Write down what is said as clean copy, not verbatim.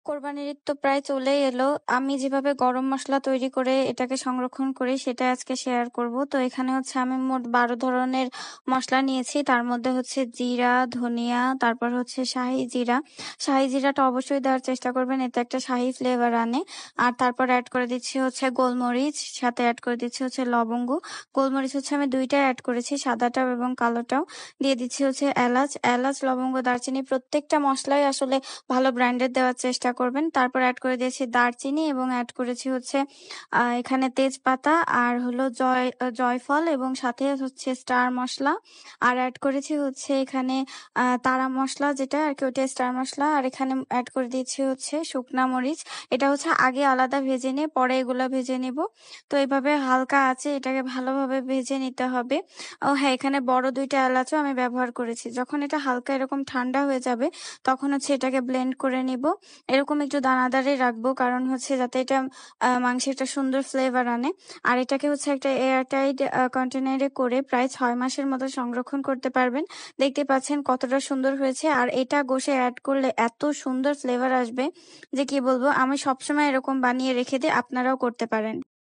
কোরবানির ঈদ তো প্রায় চলেই এলো। আমি যেভাবে গরম মসলা তৈরি করে এটাকে সংরক্ষণ করি সেটা আজকে শেয়ার করব। তো এখানে হচ্ছে আমি মোট ১২ ধরনের মসলা নিয়েছি। তার মধ্যে হচ্ছে জিরা, ধনিয়া, তারপর হচ্ছে শাহি জিরা। শাহি জিরাটা অবশ্যই দেওয়ার চেষ্টা করবেন, এতে একটা শাহি ফ্লেভার আনে। আর তারপর এড করে দিচ্ছি হচ্ছে গোলমরিচ, সাথে এড করে দিচ্ছি হচ্ছে লবঙ্গ। গোলমরিচ হচ্ছে আমি ২ টাই এড করেছি, সাদাটাও এবং কালোটাও। দিয়ে দিচ্ছি হচ্ছে এলাচ। এলাচ, লবঙ্গ, দারচিনি প্রত্যেকটা মসলাই আসলে ভালো ব্র্যান্ডের দেওয়ার চেষ্টা করবেন। তারপর এড করে দিয়েছি দারচিনি এবং এড করেছি হচ্ছে এখানে তেজপাতা আর হলো জয়ফল এবং সাথে হচ্ছে স্টার মসলা। আর এড করেছি হচ্ছে এখানে তারা মসলা, যেটা আরকি ওইটা স্টার মসলা। আর এখানে এড করে দিয়েছি হচ্ছে শুকনা মরিচ। এটা হচ্ছে আগে আলাদা ভেজে নিয়ে পরে এগুলা ভেজে নিব। তো এভাবে হালকা আঁচে এটাকে ভালোভাবে ভেজে নিতে হবে। ও হ্যাঁ, এখানে বড় ২ টা এলাচও আমি ব্যবহার করেছি। যখন এটা হালকা এরকম ঠান্ডা হয়ে যাবে তখন হচ্ছে এটাকে ব্লেন্ড করে নিব। এরকম একটু দানাদারই রাখবো, কারণ হচ্ছে যাতে এটা মাংসে একটা সুন্দর ফ্লেভার আনে। আর এটাকে হচ্ছে একটা এয়ারটাইট কন্টেনারে করে প্রায় ৬ মাসের মতো সংরক্ষণ করতে পারবেন। দেখতে পাচ্ছেন কতটা সুন্দর হয়েছে। আর এটা গোশে এড করলে এত সুন্দর ফ্লেভার আসবে যে কি বলবো। আমি সবসময় এরকম বানিয়ে রেখে দিই, আপনারাও করতে পারেন।